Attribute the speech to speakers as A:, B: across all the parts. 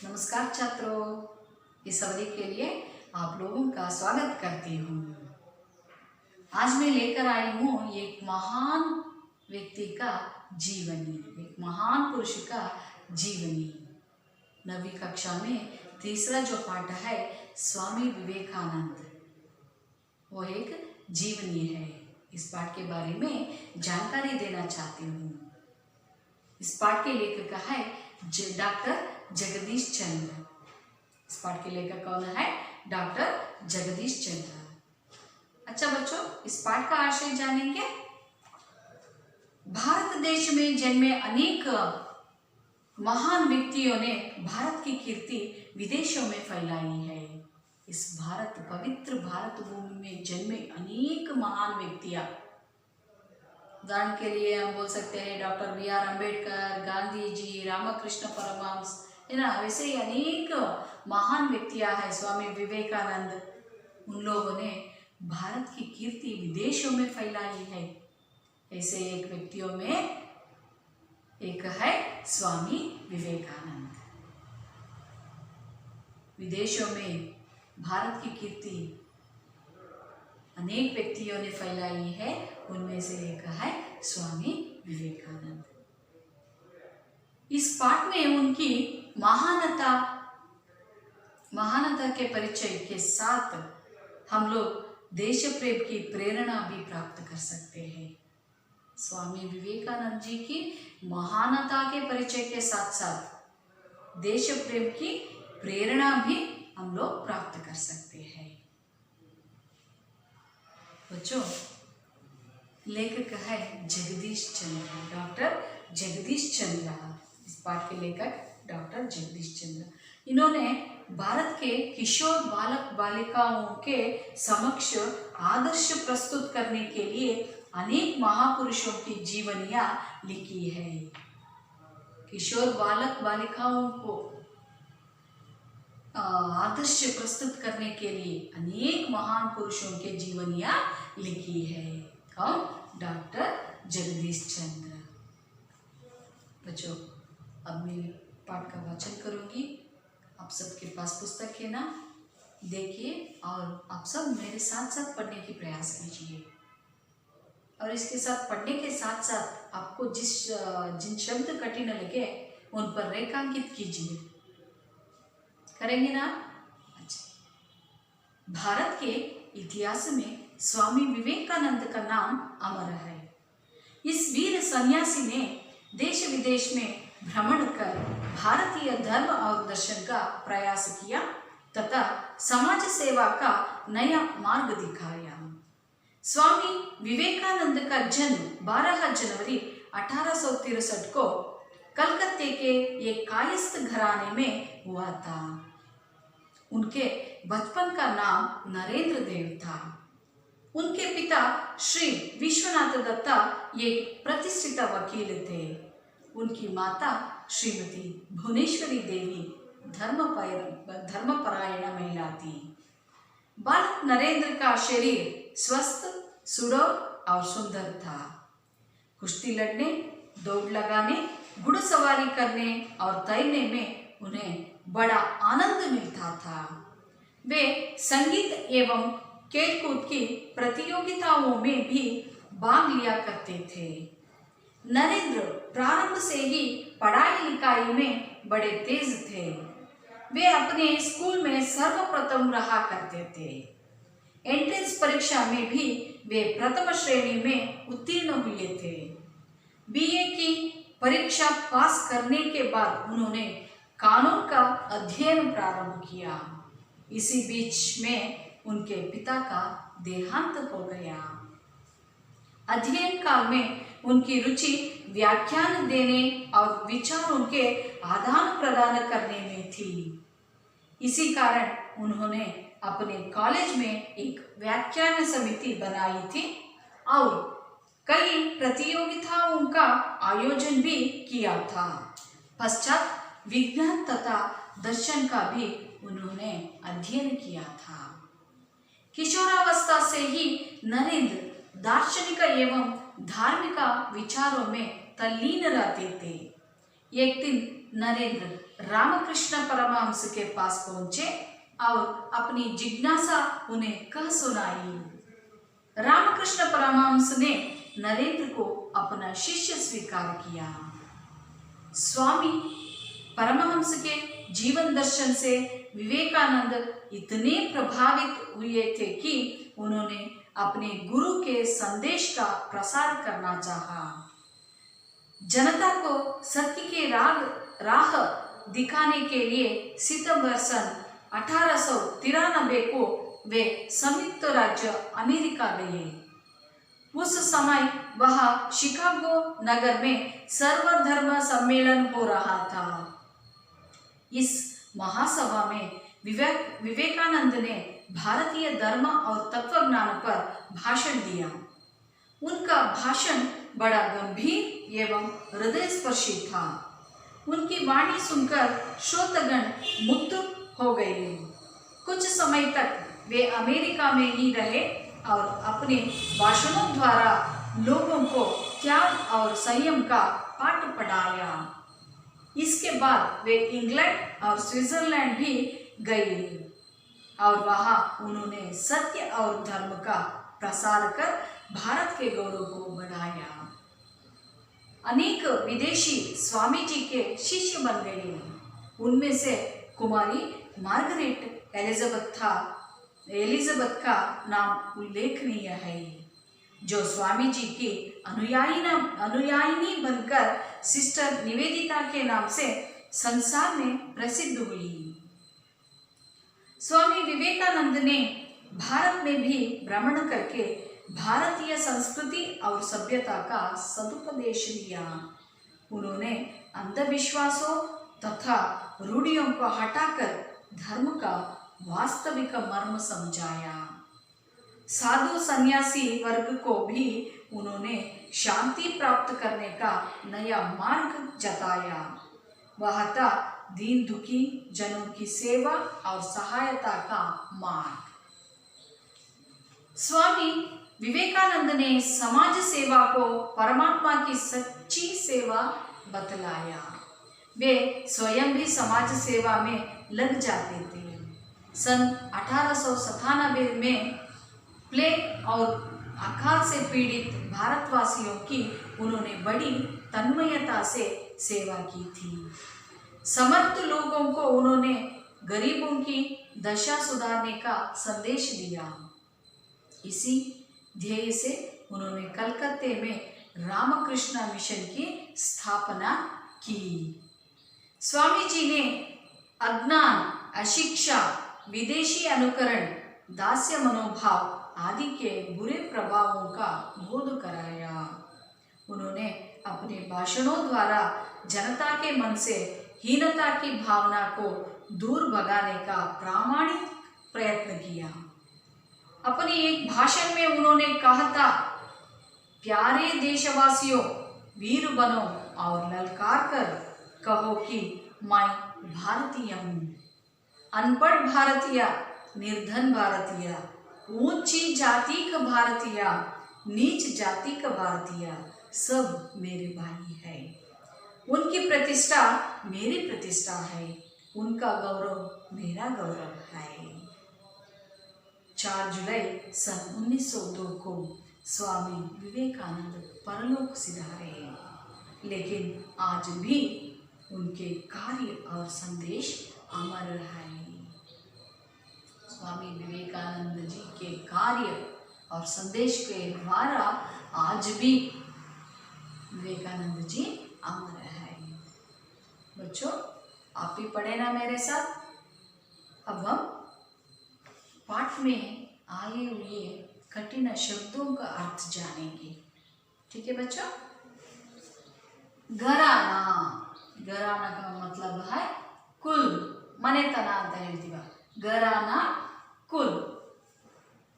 A: नमस्कार छात्रों, इस अवधि के लिए आप लोगों का स्वागत करती हूँ। आज मैं लेकर आई हूँ एक महान व्यक्ति का जीवनी, एक महान पुरुष का जीवनी। 9वीं कक्षा में तीसरा जो पाठ है स्वामी विवेकानंद, वो एक जीवनी है। इस पाठ के बारे में जानकारी देना चाहती हूँ। इस पाठ के लेखक है डॉक्टर जगदीश चंद्र। इस पाठ के लेखक कौन है? डॉक्टर जगदीश चंद्र। अच्छा बच्चों, इस पाठ का आशय जानेंगे। भारत देश में जन्मे अनेक महान व्यक्तियों ने भारत की कीर्ति विदेशों में फैलाई है। इस पवित्र भारत भूमि में जन्मे अनेक महान व्यक्तियां, उदाहरण के लिए हम बोल सकते हैं डॉक्टर B.R. अम्बेडकर, गांधी जी, रामकृष्ण परमहंस, है ना। वैसे ही अनेक महान व्यक्तियां हैं, स्वामी विवेकानंद। उन लोगों ने भारत की कीर्ति विदेशों में फैलाई है। ऐसे एक व्यक्तियों में एक है स्वामी विवेकानंद। विदेशों में भारत की कीर्ति अनेक व्यक्तियों ने फैलाई है, उनमें से एक है स्वामी विवेकानंद। इस पाठ में उनकी महानता के परिचय के साथ हम लोग देश प्रेम की प्रेरणा भी प्राप्त कर सकते हैं। स्वामी विवेकानंद जी की महानता के परिचय के साथ साथ देश प्रेम की प्रेरणा भी हम लोग प्राप्त कर सकते हैं। बच्चों, लेखक है जगदीश चंद्र, डॉक्टर जगदीश चंद्र। इस पाठ के लेखक डॉक्टर जगदीश चंद्र। इन्होंने भारत के किशोर बालक बालिकाओं के समक्ष आदर्श प्रस्तुत करने के लिए अनेक महापुरुषों की जीवनियां लिखी है। किशोर बालक बालिकाओं को आदर्श प्रस्तुत करने के लिए अनेक महान पुरुषों के जीवनियां लिखी है। कौन? डॉक्टर जगदीश चंद्र। बच्चों, अब मैं पाठ का वाचन करूंगी। आप सबके पास पुस्तक है ना, देखिए और आप सब मेरे साथ साथ पढ़ने की प्रयास कीजिए। और इसके साथ पढ़ने के साथ साथ आपको जिन शब्द कठिन लगे उन पर रेखांकित कीजिए। करेंगे ना? अच्छा। भारत के इतिहास में स्वामी विवेकानंद का नाम अमर है। इस वीर सन्यासी ने देश विदेश में भ्रमण कर भारतीय धर्म और दर्शन का प्रयास किया तथा समाज सेवा का नया मार्ग दिखाया। स्वामी विवेकानंद का जन्म 12 जनवरी 1863 को कलकत्ते के एक कायस्थ घराने में हुआ था। उनके बचपन का नाम नरेंद्र देव था। उनके पिता श्री विश्वनाथ दत्ता एक प्रतिष्ठित वकील थे। उनकी माता श्रीमती भुवनेश्वरी देवी धर्मपरायण महिला थी। बालक नरेंद्र का शरीर स्वस्थ, सुडौल और सुंदर था। कुश्ती लड़ने, दौड़ लगाने, घुड़सवारी करने और तैरने में उन्हें बड़ा आनंद मिलता था। वे संगीत एवं खेलकूद की प्रतियोगिताओं में भी भाग लिया करते थे। नरेंद्र प्रारंभ से ही पढ़ाई लिखाई में बड़े तेज थे। वे अपने स्कूल में सर्वप्रथम रहा करते थे। एंट्रेंस परीक्षा में भी वे प्रथम श्रेणी में उत्तीर्ण हुए थे। BA की परीक्षा पास करने के बाद उन्होंने कानून का अध्ययन प्रारंभ किया। इसी बीच में उनके पिता का देहांत हो गया। अध्ययन काल में उनकी रुचि व्याख्यान देने और विचारों के आदान प्रदान करने में थी। इसी कारण उन्होंने अपने कॉलेज में एक व्याख्यान समिति बनाई थी और कई प्रतियोगिताओं का आयोजन भी किया था। पश्चात विज्ञान तथा दर्शन का भी उन्होंने अध्ययन किया था। किशोरावस्था से ही नरेंद्र दार्शनिक एवं धार्मिक विचारों में तल्लीन रहते थे। एक दिन नरेंद्र रामकृष्ण परमहंस के पास पहुंचे और अपनी जिज्ञासा उन्हें कह सुनाई। रामकृष्ण परमहंस ने नरेंद्र को अपना शिष्य स्वीकार किया। स्वामी परमहंस के जीवन दर्शन से विवेकानंद इतने प्रभावित हुए थे कि उन्होंने अपने गुरु के संदेश का प्रसार करना चाहा। जनता को सत्य के राह दिखाने के लिए सितंबर सन 1893 को वे संयुक्त राज्य अमेरिका गए। उस समय वह शिकागो नगर में सर्वधर्म सम्मेलन हो रहा था। इस महासभा में विवेकानंद ने भारतीय धर्म और तत्वज्ञान पर भाषण दिया। उनका भाषण बड़ा गंभीर एवं हृदयस्पर्शी था। उनकी वाणी सुनकर श्रोतागण मुग्ध हो गए। कुछ समय तक वे अमेरिका में ही रहे और अपने भाषणों द्वारा लोगों को त्याग और संयम का पाठ पढ़ाया। इसके बाद वे इंग्लैंड और स्विट्जरलैंड भी गए और वहां उन्होंने सत्य और धर्म का प्रसार कर भारत के गौरव को बढ़ाया। अनेक विदेशी स्वामी जी के शिष्य बन गए। उनमें से कुमारी मार्गरेट एलिजाबेथ का नाम उल्लेखनीय है, जो स्वामी जी की अनुयायिनी बनकर सिस्टर निवेदिता के नाम से संसार में प्रसिद्ध हुई। स्वामी विवेकानंद ने भारत में भी भ्रमण करके भारतीय संस्कृति और सभ्यता का सदुपदेश दिया। उन्होंने अंधविश्वासों तथा रूढ़ियों को हटाकर धर्म का वास्तविक मर्म समझाया। साधु सन्यासी वर्ग को भी उन्होंने शांति प्राप्त करने का नया मार्ग जताया। वह था दीन दुखी जनों की सेवा और सहायता का मार्ग। स्वामी विवेकानंद ने समाज सेवा को परमात्मा की सच्ची सेवा बतलाया। वे स्वयं भी समाज सेवा में लग जाते थे। सन 1897 में प्लेग और अकाल से पीड़ित भारतवासियों की उन्होंने बड़ी तन्मयता से सेवा की थी। समर्थ लोगों को उन्होंने गरीबों की दशा सुधारने का संदेश दिया। इसी ध्येय से उन्होंने कलकत्ते में रामकृष्ण मिशन की स्थापना की। स्वामी जी ने अज्ञान, अशिक्षा, विदेशी अनुकरण, दास्य मनोभाव आदि के बुरे प्रभावों का बोध कराया। उन्होंने अपने भाषणों द्वारा जनता के मन से हीनता की भावना को दूर भगाने का प्रामाणिक प्रयत्न किया। अपने एक भाषण में उन्होंने कहा था, प्यारे देशवासियों, वीर बनो और ललकार कर कहो कि मैं भारतीय हूँ। अनपढ़ भारतीय, निर्धन भारतीय, ऊंची जाति का भारतीय, नीच जाति का भारतीय, सब मेरे भाई है। उनकी प्रतिष्ठा मेरी प्रतिष्ठा है, उनका गौरव मेरा गौरव है। 4 जुलाई सन 1902 को स्वामी विवेकानंद परलोक सिधारे, लेकिन आज भी उनके कार्य और संदेश अमर है। स्वामी विवेकानंद जी के कार्य और संदेश के द्वारा आज भी विवेकानंद जी अमर है। बच्चों, आप भी पढ़े ना मेरे साथ। अब हम पाठ में आए हुए कठिन शब्दों का अर्थ जानेंगे। ठीक है बच्चों। घराना, घराना का मतलब है कुल, मने तना ಅಂತ ಹೇಳ್ತೀವ। घराना कुल।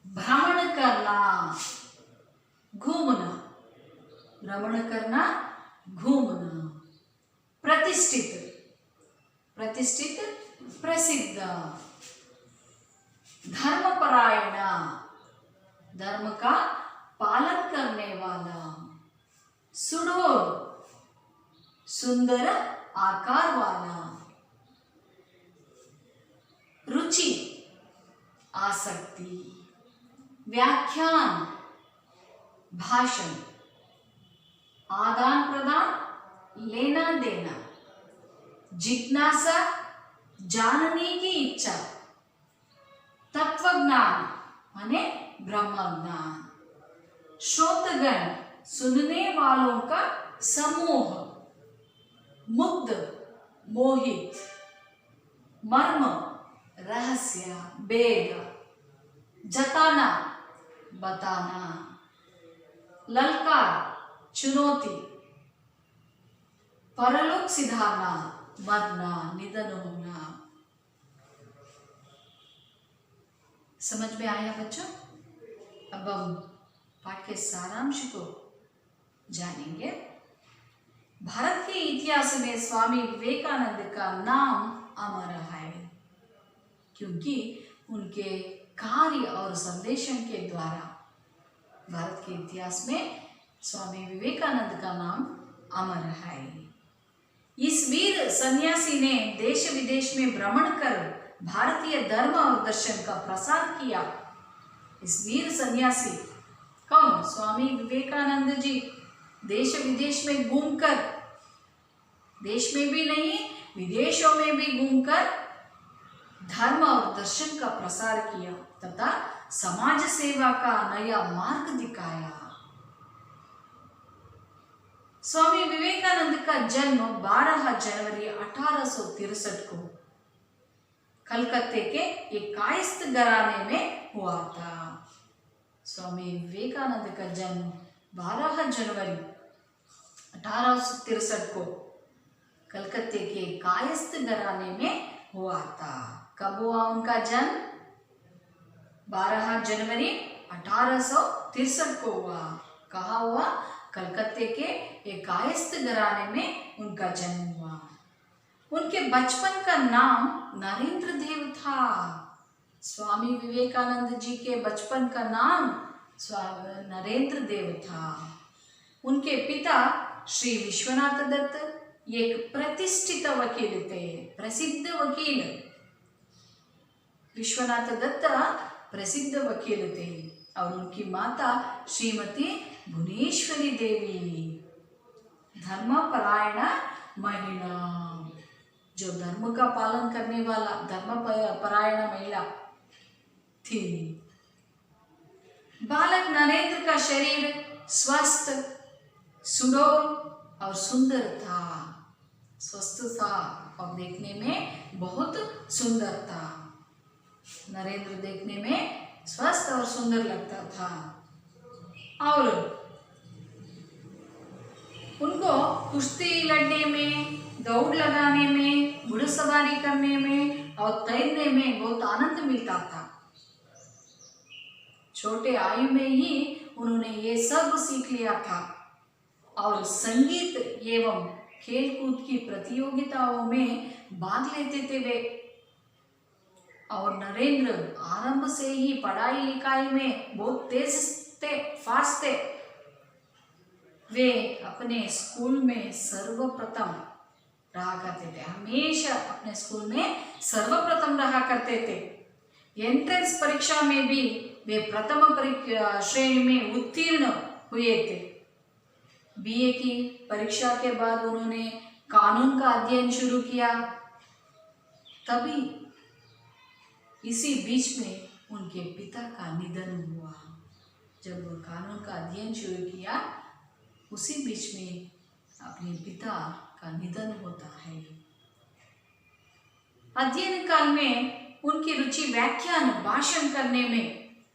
A: भ्रमण करना, घूमना, भ्रमण करना, घूमना। प्रतिष्ठित, प्रतिष्ठित, प्रसिद्ध। धर्मपरायण, धर्म का पालन करने वाला। सुडोर, सुंदर आकार वाला, रुचि, आसक्ति, व्याख्यान, भाषण, आदान प्रदान, लेना देना, जिज्ञासा, जानने की इच्छा, तत्वज्ञान माने ब्रह्म ज्ञान, श्रोतगण सुनने वालों का समूह, मुग्ध, मोहित, मर्म, रहस्य, वेद, जताना, बताना, ललकार, चुनौती, परलोक सिधारना, मरना, निधन होना। समझ में आया बच्चों? अब हम पाठ के सारांश को जानेंगे। भारत के इतिहास में स्वामी विवेकानंद का नाम अमर है, क्योंकि उनके कार्य और संदेशन के द्वारा भारत के इतिहास में स्वामी विवेकानंद का नाम अमर है। इस वीर सन्यासी ने देश विदेश में भ्रमण कर भारतीय धर्म और दर्शन का प्रसार किया। इस वीर सन्यासी कौन? स्वामी विवेकानंद जी देश विदेश में घूमकर, देश में भी नहीं विदेशों में भी घूमकर धर्म और दर्शन का प्रसार किया तथा समाज सेवा का नया मार्ग दिखाया। स्वामी विवेकानंद का जन्म 12 जनवरी 1863 को कलकत्ते के एक कायस्थ घराने में हुआ था। स्वामी विवेकानंद का जन्म 12 जनवरी 1863 को कलकत्ते के कायस्थ घराने में हुआ था। कब हुआ उनका जन्म? 12 जनवरी 1863 को हुआ। कहाँ हुआ? कलकत्ते के एक कायस्थ घराने में उनका जन्म हुआ। उनके बचपन का नाम नरेंद्र देव था। स्वामी विवेकानंद जी के बचपन का नाम नरेंद्र देव था। उनके पिता श्री विश्वनाथ दत्त एक प्रतिष्ठित वकील थे, प्रसिद्ध वकील। विश्वनाथ दत्त प्रसिद्ध वकील थे और उनकी माता श्रीमती भुवनेश्वरी देवी धर्मपरायण महिला, जो धर्म का पालन करने वाला धर्मपरायण महिला थी। बालक नरेंद्र का शरीर स्वस्थ, सुडौल और सुंदर था। स्वस्थ था और देखने में बहुत सुंदर था। नरेंद्र देखने में स्वस्थ और सुंदर लगता था और उनको कुश्ती लड़ने में, दौड़ लगाने में, घुड़सवारी करने में और तैरने में बहुत आनंद मिलता था। छोटे आयु में ही उन्होंने ये सब सीख लिया था और संगीत एवं खेलकूद की प्रतियोगिताओं में भाग लेते थे वे। और नरेंद्र आरंभ से ही पढ़ाई लिखाई में बहुत तेज थे, फास्ट थे। वे अपने स्कूल में सर्वप्रथम रहा करते थे, हमेशा अपने स्कूल में सर्वप्रथम रहा करते थे। एंट्रेंस परीक्षा में भी वे प्रथम श्रेणी में उत्तीर्ण हुए थे। बीए की परीक्षा के बाद उन्होंने कानून का अध्ययन शुरू किया। तभी इसी बीच में उनके पिता का निधन हुआ। जब वो कानून का अध्ययन शुरू किया, उसी बीच में अपने पिता का निधन होता है। अध्ययन काल में उनकी रुचि व्याख्यान, भाषण करने में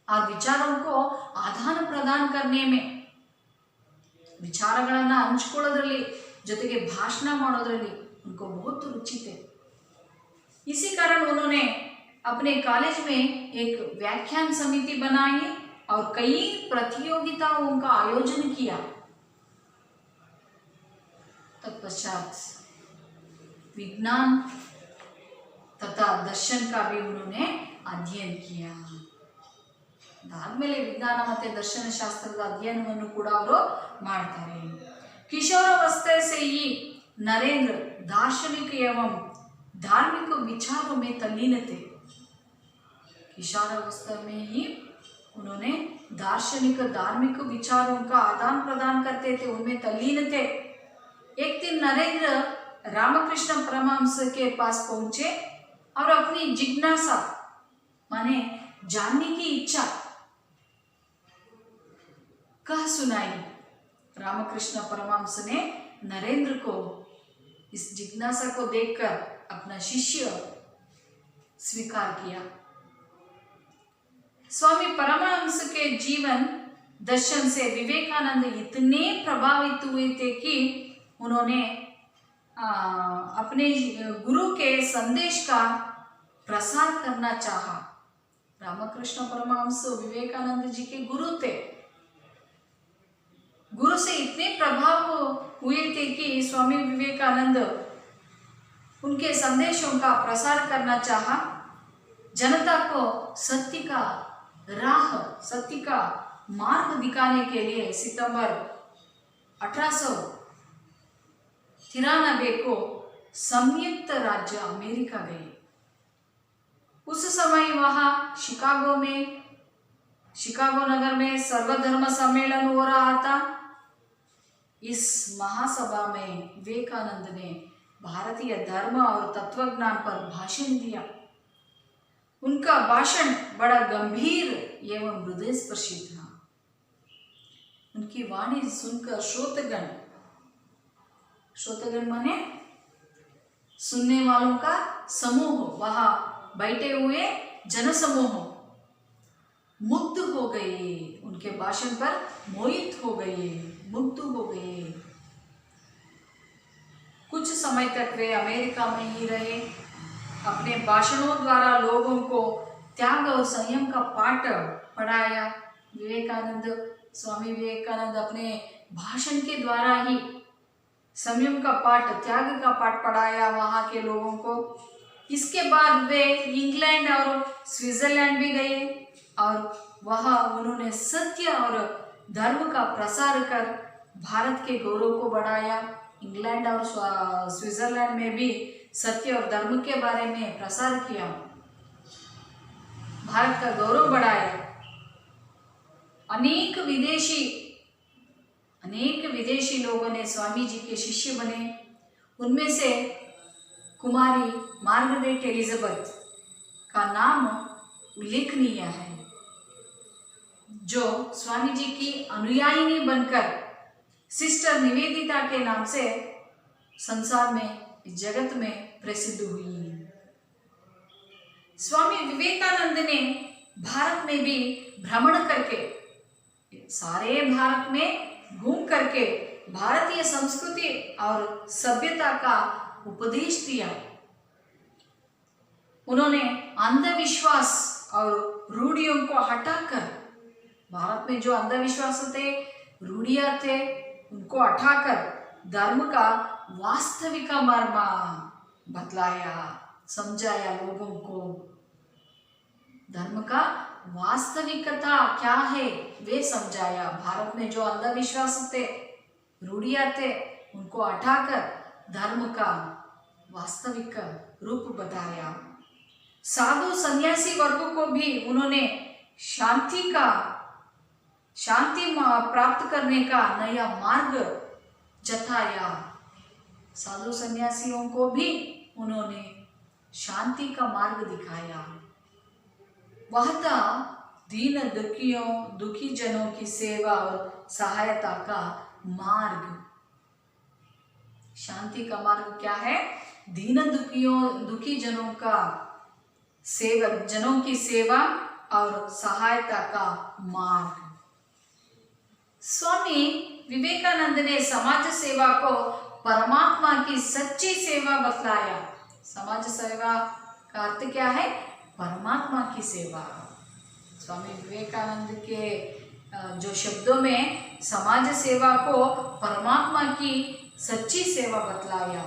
A: और विचारों को आदान प्रदान करने में, ವಿಚಾರಗಳನ್ನು ಹಂಚಿಕೊಳ್ಳೋದ್ರಲ್ಲಿ ಜೊತೆಗೆ ಭಾಷಣ ಮಾಡೋದ್ರಲ್ಲಿ उनको बहुत रुचि थे। इसी कारण उन्होंने अपने कॉलेज में एक व्याख्यान समिति बनाई और कई प्रतियोगिताओं का आयोजन किया। तत्पश्चात विज्ञान तथा दर्शन का भी उन्होंने अध्ययन किया। ಅದಾದ್ಮೇಲೆ ವಿಜ್ಞಾನ ಮತ್ತು ದರ್ಶನ ಶಾಸ್ತ್ರದ ಅಧ್ಯಯನವನ್ನು ಕೂಡ ಅವರು ಮಾಡ್ತಾರೆ। किशोरावस्था से ही नरेंद्र दार्शनिक एवं धार्मिक विचारों में तल्लीन थे। किशोरावस्था में ही उन्होंने दार्शनिक धार्मिक विचारों का आदान प्रदान करते थे, उनमें तल्लीन थे। एक दिन नरेंद्र रामकृष्ण परमहंस के पास पहुंचे और अपनी जिज्ञासा माने जानने की इच्छा कह सुनाई। रामकृष्ण परमहंस ने नरेंद्र को इस जिज्ञासा को देखकर अपना शिष्य स्वीकार किया। स्वामी परमहंस के जीवन दर्शन से विवेकानंद इतने प्रभावित हुए थे कि उन्होंने अपने गुरु के संदेश का प्रसार करना चाहा। रामकृष्ण परमहंस विवेकानंद जी के गुरु थे। गुरु से इतने प्रभाव हुए थे कि स्वामी विवेकानंद उनके संदेशों का प्रसार करना चाहा। जनता को सत्य का राह, सत्य का मार्ग दिखाने के लिए सितंबर 1893 को संयुक्त राज्य अमेरिका गए। उस समय वहां शिकागो नगर में सर्वधर्म सम्मेलन हो रहा था। इस महासभा में विवेकानंद ने भारतीय धर्म और तत्वज्ञान पर भाषण दिया। उनका भाषण बड़ा गंभीर एवं हृदयस्पर्शी था। उनकी वाणी सुनकर श्रोतगण माने सुनने वालों का समूह, वहां बैठे हुए जनसमूह मुग्ध हो गए। उनके भाषण पर मोहित हो गए, मुग्ध हो गए। कुछ समय तक वे अमेरिका में ही रहे। अपने भाषणों द्वारा लोगों को त्याग और संयम का पाठ पढ़ाया। स्वामी विवेकानंद अपने भाषण के द्वारा ही संयम का पाठ, त्याग का पाठ पढ़ाया वहाँ के लोगों को। इसके बाद वे इंग्लैंड और स्विट्जरलैंड भी गए और वहाँ उन्होंने सत्य और धर्म का प्रसार कर भारत के गौरव को बढ़ाया। इंग्लैंड और स्विट्जरलैंड में भी सत्य और धर्म के बारे में प्रसार किया, भारत का गौरव बढ़ाया। अनेक विदेशी लोगों ने स्वामी जी के शिष्य बने। उनमें से कुमारी मार्गरेट एलिजाबेथ का नाम उल्लेखनीय है, जो स्वामी जी की अनुयायिनी बनकर सिस्टर निवेदिता के नाम से संसार में, जगत में प्रसिद्ध हुई। स्वामी विवेकानंद ने भारत में भी भ्रमण करके, सारे भारत में घूम करके भारतीय संस्कृति और सभ्यता का उपदेश दिया। उन्होंने अंधविश्वास और रूढ़ियों को हटाकर, भारत में जो अंधविश्वास थे, रूढ़ियां थे, उनको हटाकर धर्म का वास्तविक मर्म बतलाया, समझाया लोगों को। धर्म का वास्तविकता क्या है वे समझाया। भारत में जो अंधविश्वास थे, रूढ़ियां थे, उनको हटाकर धर्म का वास्तविक रूप बताया। साधु सन्यासी वर्ग को भी उन्होंने शांति प्राप्त करने का नया मार्ग जताया। साधु सन्यासियों को भी उन्होंने शांति का मार्ग दिखाया। वह था दीन दुखी जनों की सेवा और सहायता का मार्ग। शांति का मार्ग क्या है? दीन दुखी जनों की सेवा और सहायता का मार्ग। स्वामी विवेकानंद ने समाज सेवा को परमात्मा की सच्ची सेवा बतलाया। समाज सेवा का अर्थ क्या है? परमात्मा की सेवा। स्वामी विवेकानंद के जो शब्दों में समाज सेवा को परमात्मा की सच्ची सेवा बतलाया।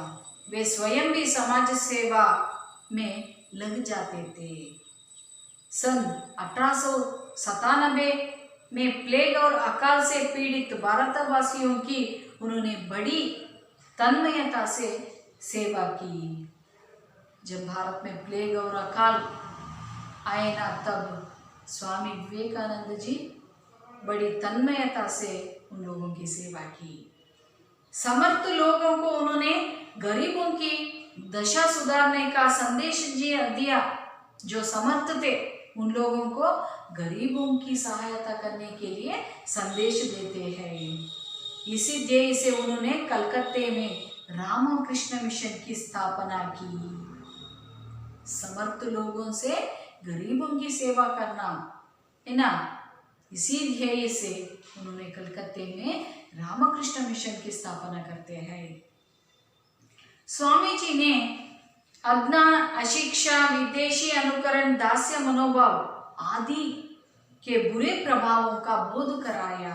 A: वे स्वयं भी समाज सेवा में लग जाते थे। सन 1897 में प्लेग और अकाल से पीड़ित भारतवासियों की उन्होंने बड़ी तन्मयता से सेवा की। जब भारत में प्लेग और अकाल आए ना, तब स्वामी विवेकानंद जी बड़ी तन्मयता से उन लोगों की सेवा की। समर्थ लोगों को उन्होंने गरीबों की दशा सुधारने का संदेश दिया। जो समर्थ थे उन लोगों को गरीबों की सहायता करने के लिए संदेश देते हैं। इसी ध्येय से उन्होंने कलकत्ते में रामकृष्ण मिशन की स्थापना की। समर्थ लोगों से गरीबों की सेवा करना है ना, इसी ध्येय से उन्होंने कलकत्ते में रामकृष्ण मिशन की स्थापना करते हैं। स्वामी जी ने अज्ञान, अशिक्षा, विदेशी अनुकरण, दास्य मनोभाव आदि के बुरे प्रभावों का बोध कराया।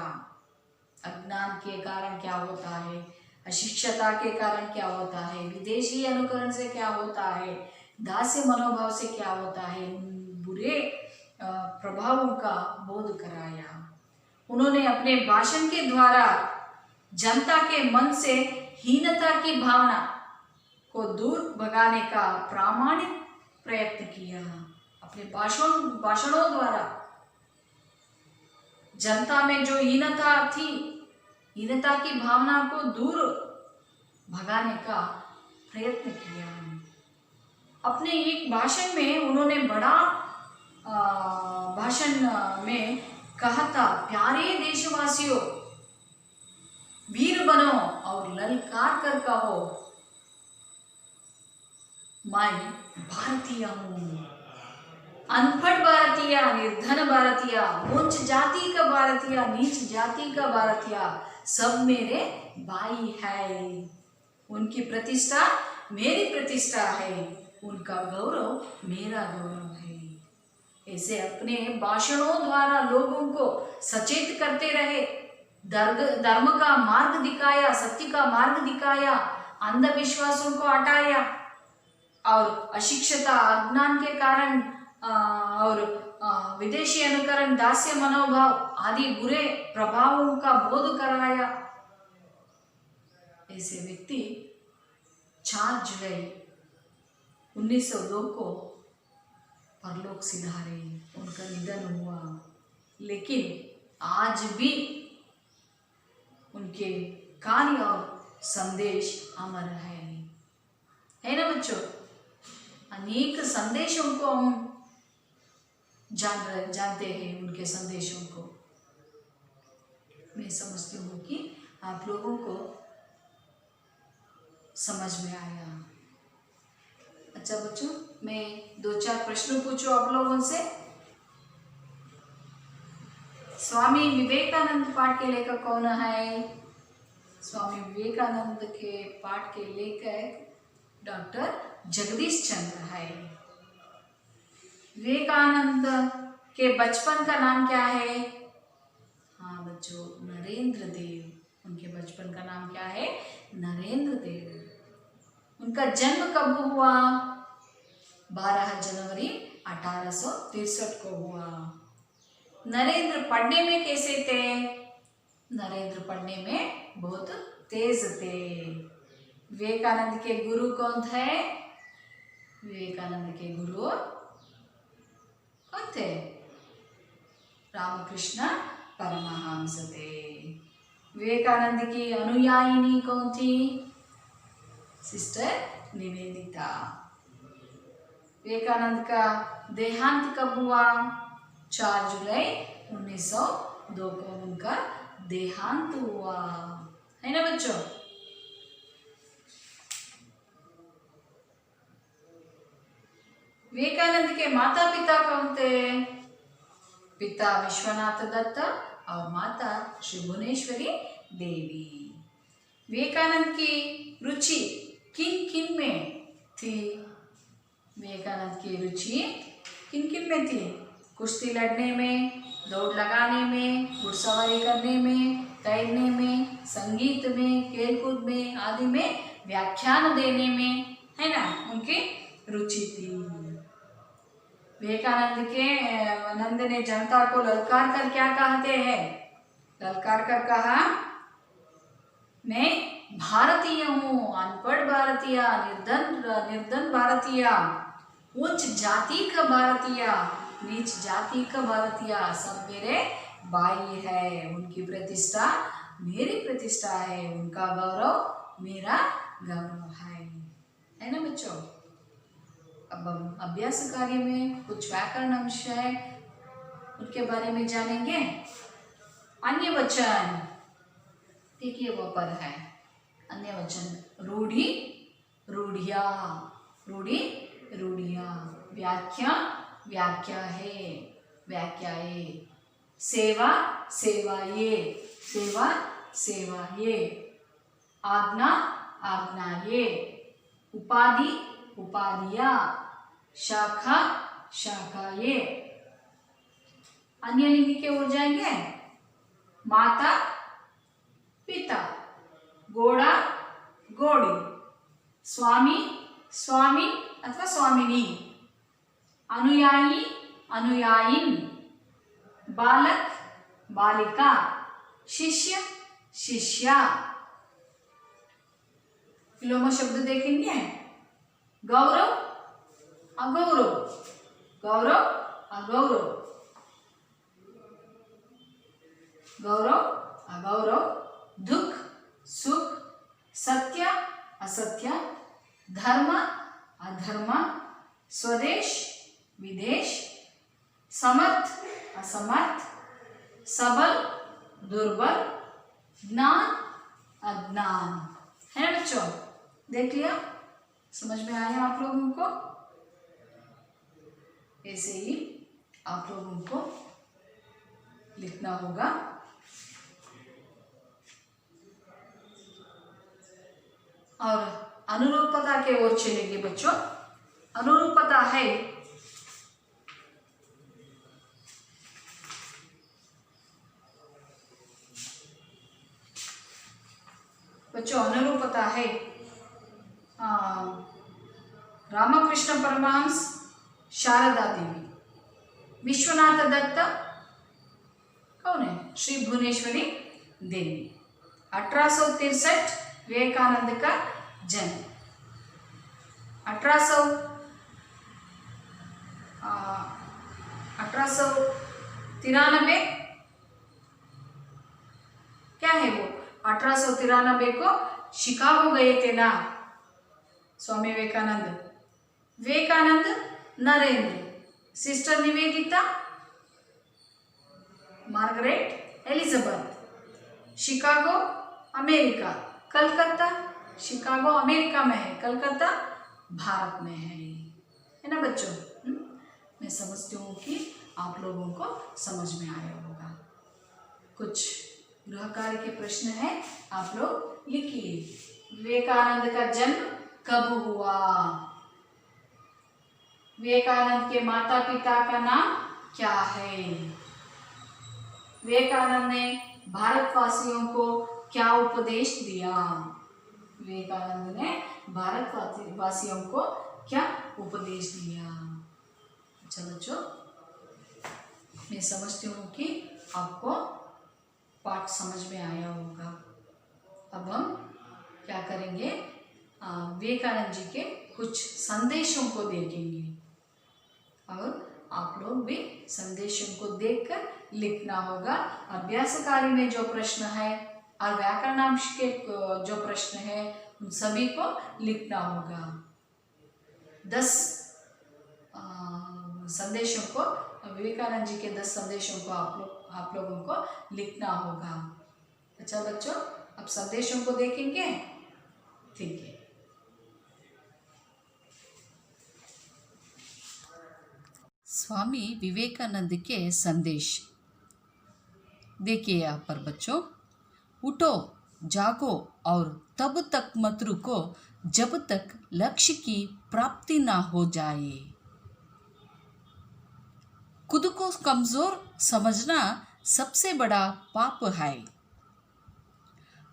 A: अज्ञान के कारण क्या होता है, अशिक्षता के कारण क्या होता है, विदेशी अनुकरण से क्या होता है, दास्य मनोभाव से क्या होता है, बुरे प्रभावों का बोध कराया। उन्होंने अपने भाषण के द्वारा जनता के मन से हीनता की भावना को दूर भगाने का प्रामाणिक प्रयत्न किया। अपने भाषणों द्वारा जनता में जो हीनता थी, हीनता की भावना को दूर भगाने का प्रयत्न किया। अपने एक भाषण में उन्होंने बड़ा भाषण में कहा था, प्यारे देशवासियों, वीर बनो और ललकार कर कहो, मैं भारतीय हूँ। अनपढ़ भारतीय, निर्धन भारतीय, उच्च जाति का भारतीय, नीच जाति का भारतीय, सब मेरे भाई है। उनकी प्रतिष्ठा मेरी प्रतिष्ठा है, उनका गौरव मेरा गौरव है। ऐसे अपने भाषणों द्वारा लोगों को सचेत करते रहे, धर्म का मार्ग दिखाया, सत्य का मार्ग दिखाया, अंधविश्वासों को हटाया और अशिक्षता, अज्ञान के कारण और विदेशी अनुकरण, दास्य मनोभाव आदि बुरे प्रभावों का बोध कराया। ऐसे व्यक्ति 4 जुलाई 1902 को परलोक सिधारे, उनका निधन हुआ। लेकिन आज भी उनके कार्य और संदेश अमर है ना बच्चों। अनेक संदेशों को हम जानते हैं, उनके संदेशों को। मैं समझती हूँ कि आप लोगों को समझ में आया। अच्छा बच्चों, मैं 2-4 प्रश्न पूछूं आप लोगों से। स्वामी विवेकानंद पाठ के लेखक कौन है? स्वामी विवेकानंद के पाठ के लेखक डॉक्टर जगदीश चंद्र है। विवेकानंद के बचपन का नाम क्या है? हाँ बच्चों, नरेंद्र देव। उनके बचपन का नाम क्या है? नरेंद्र देव। उनका जन्म कब हुआ? 12 जनवरी 1863 को हुआ। नरेंद्र पढ़ने में कैसे थे? नरेंद्र पढ़ने में बहुत तेज थे। विवेकानंद के गुरु कौन थे? विवेकानंद के गुरु कौन थे? रामकृष्ण परमहंस थे। विवेकानंद की अनुयायिनी कौन थी? सिस्टर निवेदिता। विवेकानंद का देहांत कब हुआ? 4 जुलाई 1902 को उनका देहांत हुआ, है ना बच्चों। विवेकानंद के माता पिता कौन थे? पिता विश्वनाथ दत्त और माता श्री भुवनेश्वरी देवी। विवेकानंद की रुचि किन किन में थी? विवेकानंद की रुचि किन किन में थी? कुश्ती लड़ने में, दौड़ लगाने में, घुड़सवारी करने में, तैरने में, संगीत में, खेलकूद में आदि में, व्याख्यान देने में, है ना, उनकी रुचि थी। विवेकानंद ने जनता को ललकार कर क्या कहते हैं? ललकार कर कहा, मैं भारतीय हूँ, अनपढ़ भारतीय, निर्धन भारतीय, उच्च जाति का भारतीय, नीच जाति का भारतीय, सब मेरे भाई है। उनकी प्रतिष्ठा मेरी प्रतिष्ठा है, उनका गौरव मेरा गौरव है ना बच्चों। अब हम अभ्यास कार्य में कुछ व्याकरण अंश है, उनके बारे में जानेंगे। अन्य वचन, देखिए वो पद है अन्य वचन। रूढ़ी, रूढ़िया, रूढ़ी, रूढ़िया। व्याख्या, व्याख्या है, व्याख्याए। सेवा, सेवाये, सेवा, सेवाये। आज्ञा, आज्ञाये। उपाधि, उपाधिया। शाखा, शाखाये। अन्य लिंग के हो जाएंगे। माता, पिता। घोड़ा, घोड़ी। स्वामी, स्वामी अथवा स्वामिनी। अनुयायी, अनुयायिन। बालक, बालिका। शिष्य, शिष्या। विलोम शब्द देखेंगे। गौरव, अगौरव, गौरव, अगौरव, गौरव, अगौरव। दुख, सुख। सत्य, असत्य। धर्म, अधर्म। स्वदेश, विदेश। समर्थ, असमर्थ। सबल, दुर्बल। ज्ञान, अज्ञान। है ना बच्चों, देख लिया, समझ में आया आप लोगों को। ऐसे ही आप लोगों को लिखना होगा। और अनुरूपता के ओर चलेंगे बच्चों। अनुरूपता है बच्चों, अनुरूपता है रामकृष्ण परमहंस, शारदा देवी। विश्वनाथ दत्त कौन है? श्री भुवनेश्वरी देवी। 1863 विवेकानंद का जन्म। 1893 क्या है वो? 1893 को शिकागो गए थे ना Swami Vivekananda. Vivekananda, Narendra, sister Nivedita, Margaret, Elizabeth. Chicago, America. Calcutta, Chicago America में है, कलकत्ता भारत में है ना बच्चों। मैं समझती हूँ कि आप लोगों को समझ में आया होगा। कुछ गृह कार्य के प्रश्न है, आप लोग लिखिए। विवेकानंद का जन्म कब हुआ? विवेकानंद के माता पिता का नाम क्या है? विवेकानंद ने भारतवासियों को क्या उपदेश दिया? विवेकानंद ने भारतवासियों को क्या उपदेश दिया? अच्छा बच्चों, मैं समझती हूँ कि आपको पाठ समझ में आया होगा। अब हम क्या करेंगे, विवेकानंद जी के कुछ संदेशों को देखेंगे और आप लोग भी संदेशों को देखकर लिखना होगा। अभ्यास कार्य में जो प्रश्न है और व्याकरणांश के जो प्रश्न है उन सभी को लिखना होगा। 10 संदेशों को, विवेकानंद जी के 10 संदेशों को आप लोगों को लिखना होगा। अच्छा बच्चों, अब संदेशों को देखेंगे, ठीक है। स्वामी विवेकानंद के संदेश देखिए यहाँ पर बच्चों। उठो, जागो और तब तक मत रुको जब तक लक्ष्य की प्राप्ति ना हो जाए। खुद को कमजोर समझना सबसे बड़ा पाप है।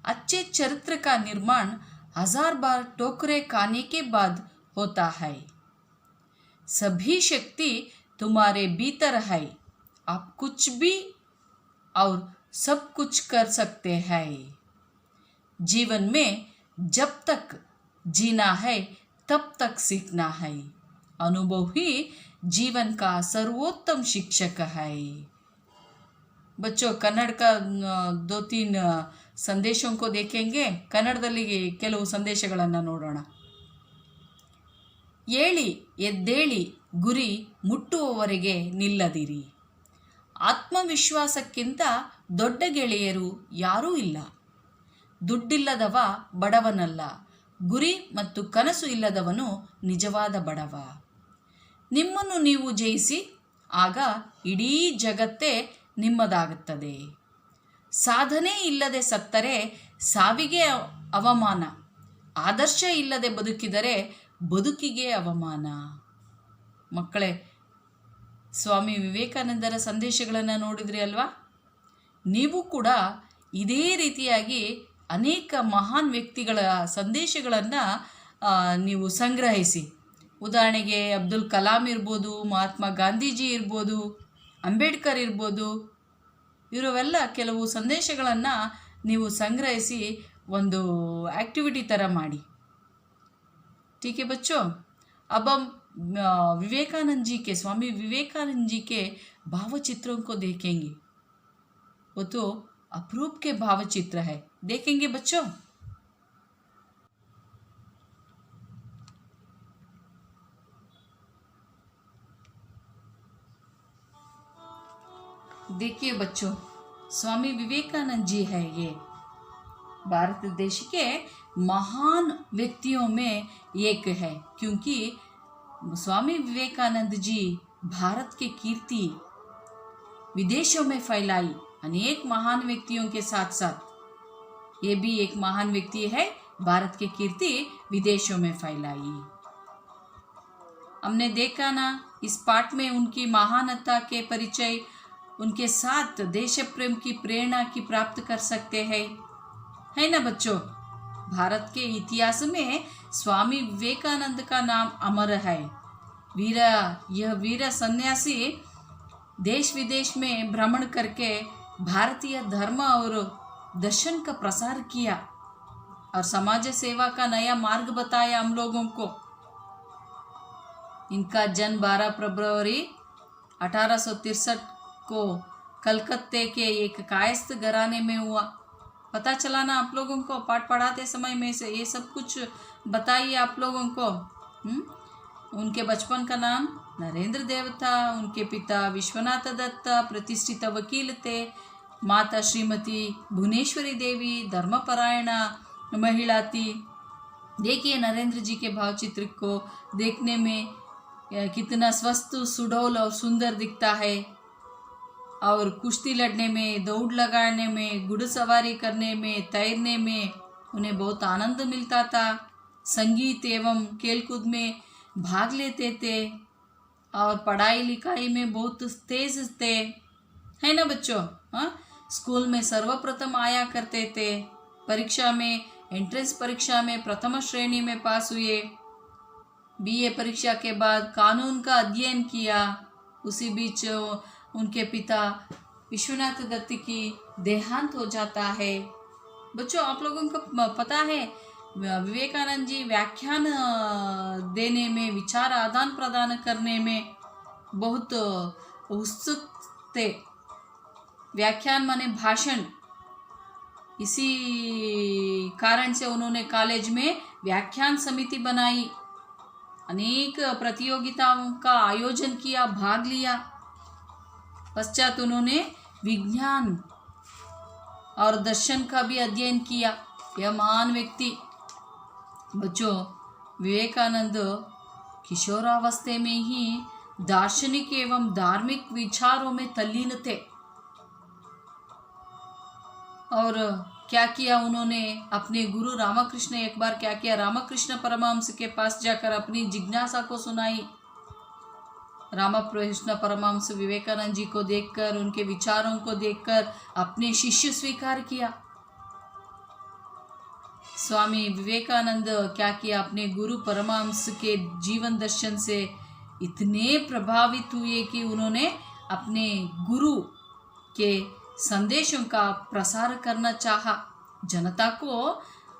A: अच्छे चरित्र का निर्माण 1000 बार ठोकरे खाने के बाद होता है। सभी शक्ति तुम्हारे भीतर है। आप कुछ भी और सब कुछ कर सकते हैं। जीवन में जब तक जीना है तब तक सीखना है। अनुभव ही जीवन का सर्वोत्तम शिक्षक है। बच्चों, कन्नड़ का 2-3 ಸಂದೇಶೋं को देखेंगे। ಕನ್ನಡದಲ್ಲಿ ಕೆಲವು ಸಂದೇಶಗಳನ್ನು ನೋಡೋಣ. ಏಳಿ ಎದ್ದೇಳಿ ಗುರಿ ಮುಟ್ಟುವವರೆಗೆ ನಿಲ್ಲದಿರಿ. ಆತ್ಮವಿಶ್ವಾಸಕ್ಕಿಂತ ದೊಡ್ಡ ಗೆಳೆಯರು ಯಾರೂ ಇಲ್ಲ. ದುಡ್ಡಿಲ್ಲದವ ಬಡವನಲ್ಲ, ಗುರಿ ಮತ್ತು ಕನಸು ಇಲ್ಲದವನು ನಿಜವಾದ ಬಡವ. ನಿಮ್ಮನ್ನು ನೀವು ಜಯಿಸಿ, ಆಗ ಇಡೀ ಜಗತ್ತೇ ನಿಮ್ಮದಾಗುತ್ತದೆ. ಸಾಧನೆ ಇಲ್ಲದೆ ಸತ್ತರೆ ಸಾವಿಗೆ ಅವಮಾನ, ಆದರ್ಶ ಇಲ್ಲದೆ ಬದುಕಿದರೆ ಬದುಕಿಗೆ ಅವಮಾನ. ಮಕ್ಕಳೇ, ಸ್ವಾಮಿ ವಿವೇಕಾನಂದರ ಸಂದೇಶಗಳನ್ನು ನೋಡಿದ್ರಿ ಅಲ್ವಾ? ನೀವು ಕೂಡ ಇದೇ ರೀತಿಯಾಗಿ ಅನೇಕ ಮಹಾನ್ ವ್ಯಕ್ತಿಗಳ ಸಂದೇಶಗಳನ್ನು ನೀವು ಸಂಗ್ರಹಿಸಿ. ಉದಾಹರಣೆಗೆ ಅಬ್ದುಲ್ ಕಲಾಂ ಇರ್ಬೋದು, ಮಹಾತ್ಮ ಗಾಂಧೀಜಿ ಇರ್ಬೋದು, ಅಂಬೇಡ್ಕರ್ ಇರ್ಬೋದು, ಇವರವೆಲ್ಲ ಕೆಲವು ಸಂದೇಶಗಳನ್ನು ನೀವು ಸಂಗ್ರಹಿಸಿ ಒಂದು ಆ್ಯಕ್ಟಿವಿಟಿ ಥರ ಮಾಡಿ. ठीक है बच्चों, अब हम विवेकानंद जी के, स्वामी विवेकानंद जी के भावचित्रों को देखेंगे. वो तो अपूर्व के भावचित्र है, देखेंगे बच्चों. देखिए बच्चों, स्वामी विवेकानंद जी है ये भारत देश के महान व्यक्तियों में एक है, क्योंकि स्वामी विवेकानंद जी भारत की कीर्ति विदेशों में फैलाई. अनेक महान व्यक्तियों के साथ साथ ये भी एक महान व्यक्ति है, भारत की कीर्ति विदेशों में फैलाई. हमने देखा ना इस पाठ में उनकी महानता के परिचय, उनके साथ देश प्रेम की प्रेरणा की प्राप्त कर सकते हैं, है ना बच्चों? भारत के इतिहास में स्वामी विवेकानंद का नाम अमर है. यह वीर सन्यासी देश विदेश में भ्रमण करके भारतीय धर्म और दर्शन का प्रसार किया और समाज सेवा का नया मार्ग बताया हम लोगों को. इनका जन्म 12 फरवरी 1863 को कलकत्ते के एक कायस्थ घराने में हुआ. पता चला ना आप लोगों को? पाठ पढ़ाते समय में से ये सब कुछ बताइए आप लोगों को. उनके बचपन का नाम नरेंद्र देव था. उनके पिता विश्वनाथ दत्त प्रतिष्ठित वकील थे. माता श्रीमती भुवनेश्वरी देवी धर्मपरायण महिला थी. देखिए नरेंद्र जी के भावचित्र को देखने में कितना स्वस्थ, सुडौल और सुंदर दिखता है. और कुश्ती लड़ने में, दौड़ लगाने में, घुड़सवारी करने में, तैरने में उन्हें बहुत आनंद मिलता था. संगीत एवं खेलकूद में भाग लेते थे और पढ़ाई लिखाई में बहुत तेज थे, है ना बच्चों? हाँ, स्कूल में सर्वप्रथम आया करते थे. परीक्षा में, एंट्रेंस परीक्षा में प्रथम श्रेणी में पास हुए. बीए परीक्षा के बाद कानून का अध्ययन किया. उसी बीच उनके पिता विश्वनाथ दत्त की देहांत हो जाता है. बच्चों, आप लोगों को पता है विवेकानंद जी व्याख्यान देने में, विचार आदान प्रदान करने में बहुत उत्सुक थे. व्याख्यान माने भाषण. इसी कारण से उन्होंने कॉलेज में व्याख्यान समिति बनाई. अनेक प्रतियोगिताओं का आयोजन किया, भाग लिया. पश्चात उन्होंने विज्ञान और दर्शन का भी अध्ययन किया. यह महान व्यक्ति. बच्चों, विवेकानंद किशोरावस्था में ही दार्शनिक एवं धार्मिक विचारों में तल्लीन थे. और क्या किया उन्होंने? अपने गुरु रामकृष्ण, एक बार क्या किया, रामकृष्ण परमहंस के पास जाकर अपनी जिज्ञासा को सुनाई. रामकृष्ण परमहंस विवेकानंद जी को देखकर, उनके विचारों को देखकर अपने शिष्य स्वीकार किया. स्वामी विवेकानंद क्या किया? अपने गुरु परमहंस के जीवन दर्शन से इतने प्रभावित हुए कि उन्होंने अपने गुरु के संदेशों का प्रसार करना चाहा. जनता को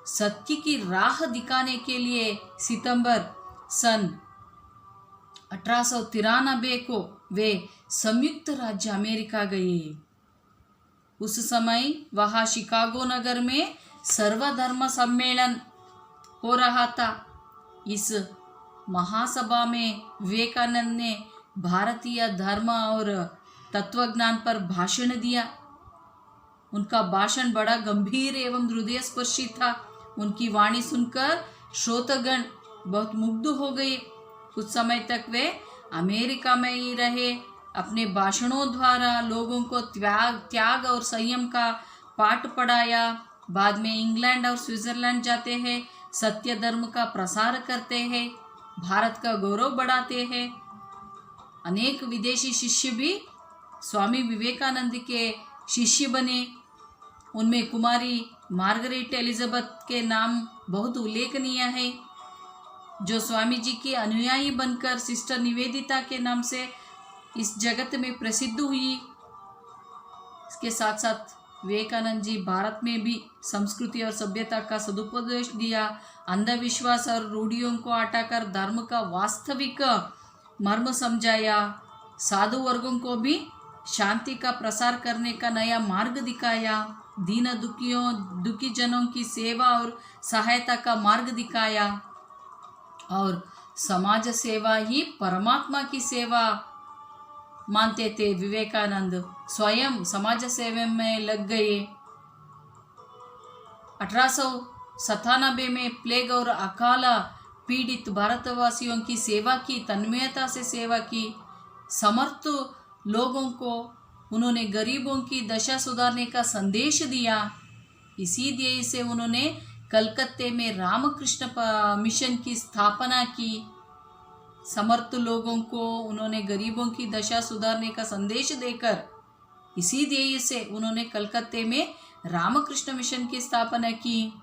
A: सत्य की राह दिखाने के लिए सितंबर सन 1893 को वे संयुक्त राज्य अमेरिका गए। उस समय वहाँ शिकागो नगर में सर्वधर्म सम्मेलन हो रहा था। इस महासभा में विवेकानंद ने भारतीय धर्म और तत्वज्ञान पर भाषण दिया। उनका भाषण बड़ा गंभीर एवं हृदयस्पर्शी था। उनकी वाणी सुनकर श्रोतागण बहुत मुग्ध हो गए। कुछ समय तक वे अमेरिका में ही रहे। अपने भाषणों द्वारा लोगों को त्याग और संयम का पाठ पढ़ाया। बाद में इंग्लैंड और स्विट्जरलैंड जाते हैं, सत्य धर्म का प्रसार करते हैं, भारत का गौरव बढ़ाते हैं। अनेक विदेशी शिष्य भी स्वामी विवेकानंद के शिष्य बने। उनमें कुमारी मार्गरेट एलिजाबेथ के नाम बहुत उल्लेखनीय है, जो स्वामी जी की अनुयायी बनकर सिस्टर निवेदिता के नाम से इस जगत में प्रसिद्ध हुई। इसके साथ साथ विवेकानंद जी भारत में भी संस्कृति और सभ्यता का सदुपदेश दिया। अंधविश्वास और रूढ़ियों को हटाकर धर्म का वास्तविक मर्म समझाया। साधु वर्गों को भी शांति का प्रसार करने का नया मार्ग दिखाया। दीन दुखी जनों की सेवा और सहायता का मार्ग दिखाया। और समाज सेवा ही परमात्मा की सेवा मानते थे। विवेकानंद स्वयं समाज सेवा में लग गए। 1897 में प्लेग और अकाल पीड़ित भारतवासियों की सेवा की, तन्मयता से सेवा की। समर्थ लोगों को उन्होंने गरीबों की दशा सुधारने का संदेश दिया। इसी ध्येय से उन्होंने कलकत्ते में रामकृष्ण मिशन की स्थापना की। समर्थ लोगों को उन्होंने गरीबों की दशा सुधारने का संदेश देकर इसी ध्येय से उन्होंने कलकत्ते में रामकृष्ण मिशन की स्थापना की।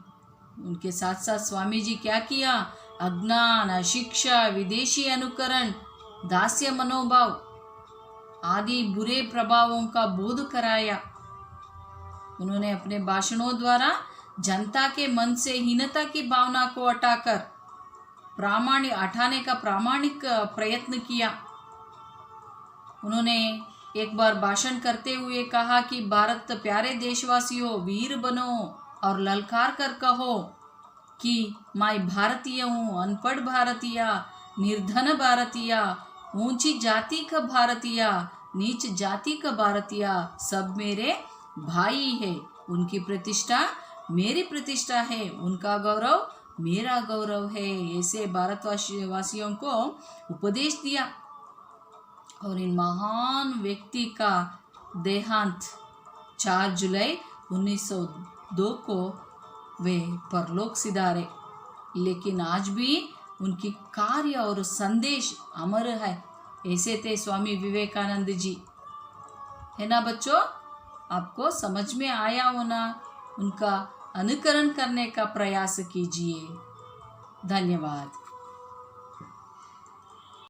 A: उनके साथ साथ स्वामी जी क्या किया? अज्ञान, अशिक्षा, विदेशी अनुकरण, दास्य मनोभाव आदि बुरे प्रभावों का बोध कराया। उन्होंने अपने भाषणों द्वारा जनता के मन से हीनता की भावना को हटाकर हटाने का प्रामाणिक प्रयत्न किया। उन्होंने एक बार भाषण करते हुए कहा कि भारत प्यारे देशवासियों, वीर बनो और ललकार कर कहो कि मैं भारतीय हूँ, अनपढ़ भारतीय, निर्धन भारतीय, ऊंची जाति का भारतीय, नीच जाति का भारतीय, सब मेरे भाई है। उनकी प्रतिष्ठा मेरी प्रतिष्ठा है, उनका गौरव मेरा गौरव है। ऐसे भारतवासियों को उपदेश दिया। और इन महान व्यक्ति का देहांत 4 जुलाई 1902 को वे परलोक सिधारे। लेकिन आज भी उनकी कार्य और संदेश अमर है। ऐसे थे स्वामी विवेकानंद जी, है ना बच्चों? आपको समझ में आया होना। उनका अनुकरण करने का प्रयास कीजिए। धन्यवाद।